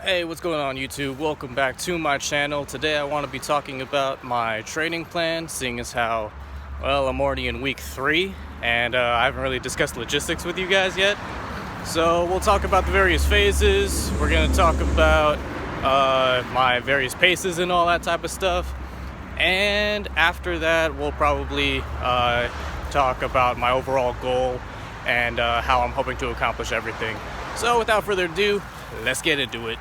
Hey, what's going on YouTube? Welcome back to my channel. Today I want to be talking about my training plan, seeing as how, well, I'm already in week 3 and I haven't really discussed logistics with you guys yet. So we'll talk about the various phases. We're going to talk about my various paces and all that type of stuff. And after that, we'll probably talk about my overall goal and how I'm hoping to accomplish everything. So without further ado, let's get into it.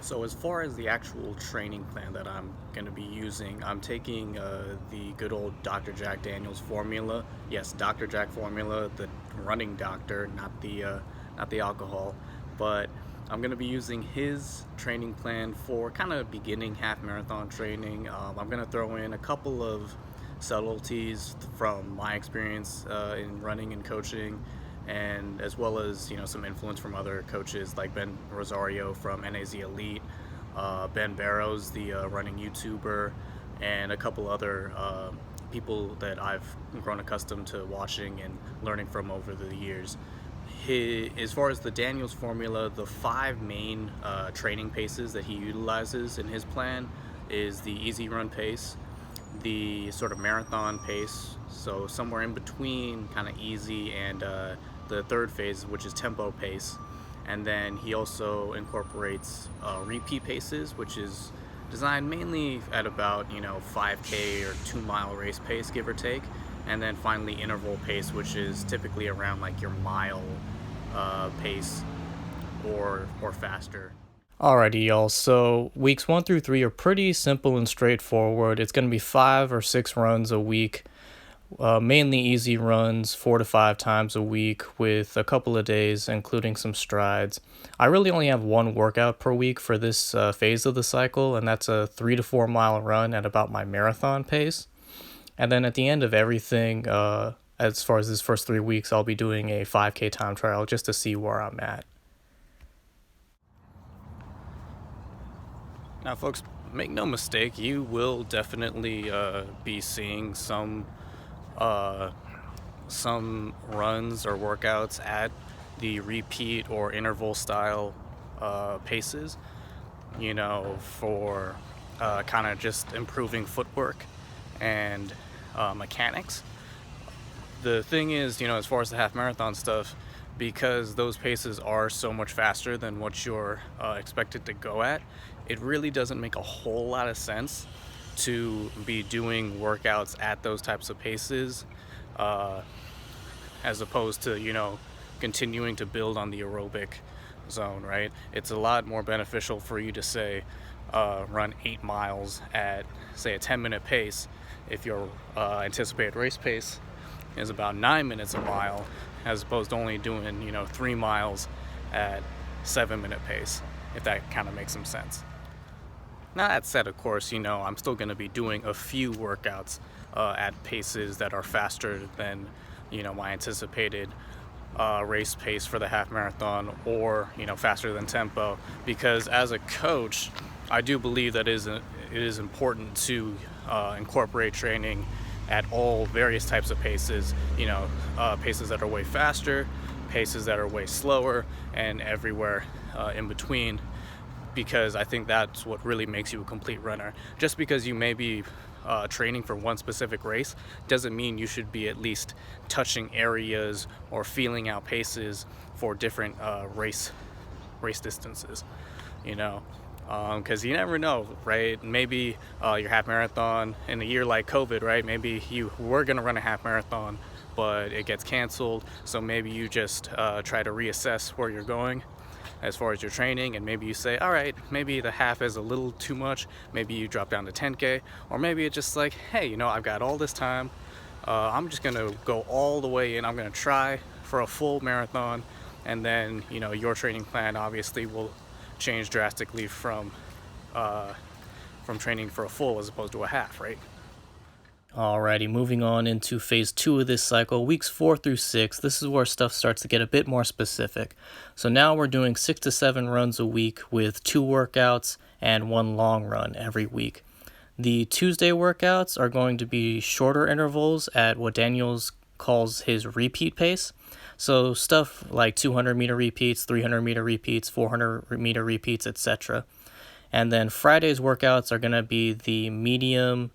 So as far as the actual training plan that I'm going to be using, I'm taking the good old Dr. Jack Daniels formula. Yes, Dr. Jack formula, the running doctor, not the alcohol. But I'm going to be using his training plan for kind of beginning half marathon training. I'm going to throw in a couple of subtleties from my experience in running and coaching, and as well as some influence from other coaches like Ben Rosario from NAZ Elite, Ben Barrows, the running YouTuber, and a couple other people that I've grown accustomed to watching and learning from over the years. As far as the Daniels formula, the 5 main training paces that he utilizes in his plan is the easy run pace, the sort of marathon pace, so somewhere in between kind of easy and the third phase, which is tempo pace. And then he also incorporates repeat paces, which is designed mainly at about 5K or 2-mile race pace, give or take. And then finally interval pace, which is typically around like your mile pace or faster. Alrighty, y'all. So weeks 1 through 3 are pretty simple and straightforward. It's going to be 5 or 6 runs a week. Mainly easy runs 4 to 5 times a week with a couple of days including some strides. I really only have one workout per week for this phase of the cycle, and that's a 3 to 4 mile run at about my marathon pace. And then at the end of everything, as far as this first 3 weeks, I'll be doing a 5K time trial just to see where I'm at. Now folks, make no mistake, you will definitely be seeing some runs or workouts at the repeat or interval style paces, for kind of just improving footwork and mechanics. The thing is, as far as the half marathon stuff, because those paces are so much faster than what you're expected to go at, it really doesn't make a whole lot of sense to be doing workouts at those types of paces as opposed to continuing to build on the aerobic zone, right? It's a lot more beneficial for you to say run 8 miles at, say, a 10-minute pace if your anticipated race pace is about 9 minutes a mile, as opposed to only doing 3 miles at 7-minute pace, if that kind of makes some sense. Now that said, of course, I'm still going to be doing a few workouts at paces that are faster than, my anticipated race pace for the half marathon, or, faster than tempo, because as a coach, I do believe that it is important to incorporate training at all various types of paces, paces that are way faster, paces that are way slower, and everywhere in between. Because I think that's what really makes you a complete runner. Just because you may be training for one specific race doesn't mean you should be at least touching areas or feeling out paces for different race distances, because you never know, right? Maybe your half marathon in a year like COVID, right? Maybe you were gonna run a half marathon, but it gets canceled. So maybe you just try to reassess where you're going as far as your training, and maybe you say, all right, maybe the half is a little too much, maybe you drop down to 10K, or maybe it's just like, hey, I've got all this time, I'm just gonna go all the way in, I'm gonna try for a full marathon, and then your training plan obviously will change drastically from training for a full as opposed to a half, right? Alrighty, moving on into phase 2 of this cycle, weeks 4 through 6. This is where stuff starts to get a bit more specific. So now we're doing 6 to 7 runs a week with 2 workouts and 1 long run every week. The Tuesday workouts are going to be shorter intervals at what Daniels calls his repeat pace. So stuff like 200-meter repeats, 300-meter repeats, 400-meter repeats, etc. And then Friday's workouts are going to be the medium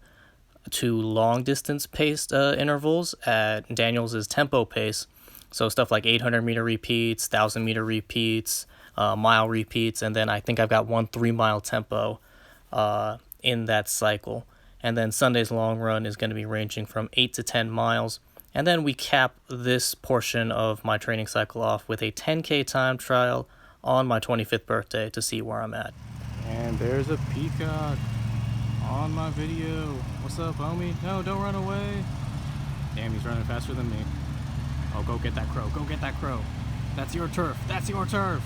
to long distance paced intervals at Daniels' tempo pace. So stuff like 800-meter repeats, 1,000-meter repeats, mile repeats, and then I think I've got one 3-mile tempo in that cycle. And then Sunday's long run is going to be ranging from 8 to 10 miles. And then we cap this portion of my training cycle off with a 10K time trial on my 25th birthday to see where I'm at. And there's a peacock on my video. What's up, homie? No, don't run away. Damn, he's running faster than me. Oh, go get that crow. Go get that crow. That's your turf. That's your turf.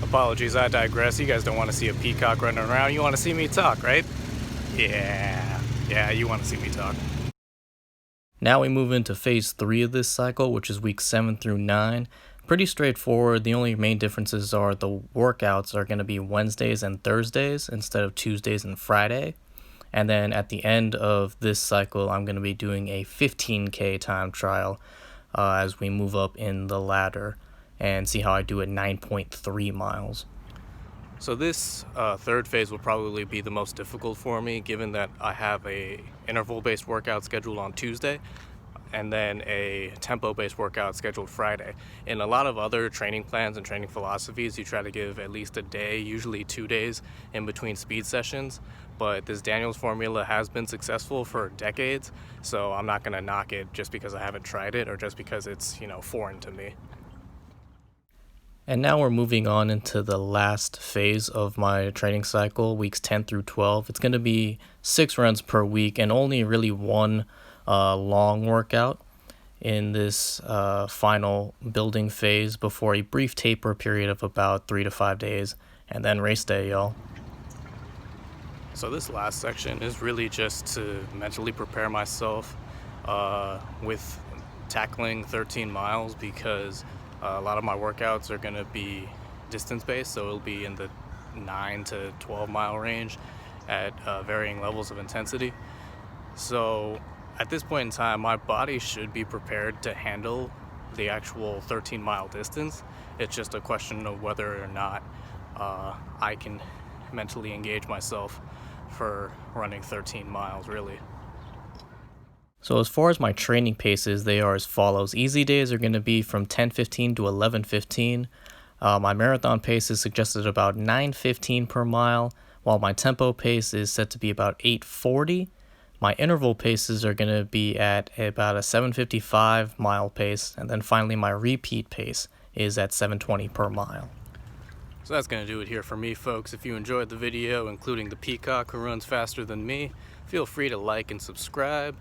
Apologies, I digress. You guys don't want to see a peacock running around. You want to see me talk, right? Yeah, you want to see me talk. Now we move into phase 3 of this cycle, which is week 7 through 9. Pretty straightforward. The only main differences are the workouts are going to be Wednesdays and Thursdays instead of Tuesdays and Friday. And then at the end of this cycle, I'm going to be doing a 15K time trial as we move up in the ladder and see how I do at 9.3 miles. So this third phase will probably be the most difficult for me, given that I have a interval-based workout scheduled on Tuesday and then a tempo-based workout scheduled Friday. In a lot of other training plans and training philosophies, you try to give at least a day, usually 2 days, in between speed sessions. But this Daniels formula has been successful for decades, so I'm not going to knock it just because I haven't tried it or just because it's, foreign to me. And now we're moving on into the last phase of my training cycle, weeks 10 through 12. It's going to be 6 runs per week and only really one long workout in this final building phase before a brief taper period of about 3 to 5 days, and then race day, y'all. So this last section is really just to mentally prepare myself with tackling 13 miles because a lot of my workouts are going to be distance-based, so it'll be in the 9 to 12 mile range at varying levels of intensity. So at this point in time, my body should be prepared to handle the actual 13-mile distance. It's just a question of whether or not I can mentally engage myself for running 13 miles, really. So as far as my training paces, they are as follows. Easy days are going to be from 10:15 to 11:15. My marathon pace is suggested about 9:15 per mile, while my tempo pace is set to be about 8:40. My interval paces are going to be at about a 7:55 mile pace, and then finally my repeat pace is at 7:20 per mile. So that's going to do it here for me, folks. If you enjoyed the video, including the peacock who runs faster than me, feel free to like and subscribe.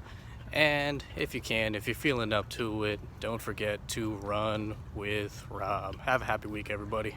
And if you can, if you're feeling up to it, don't forget to run with Rob. Have a happy week, everybody.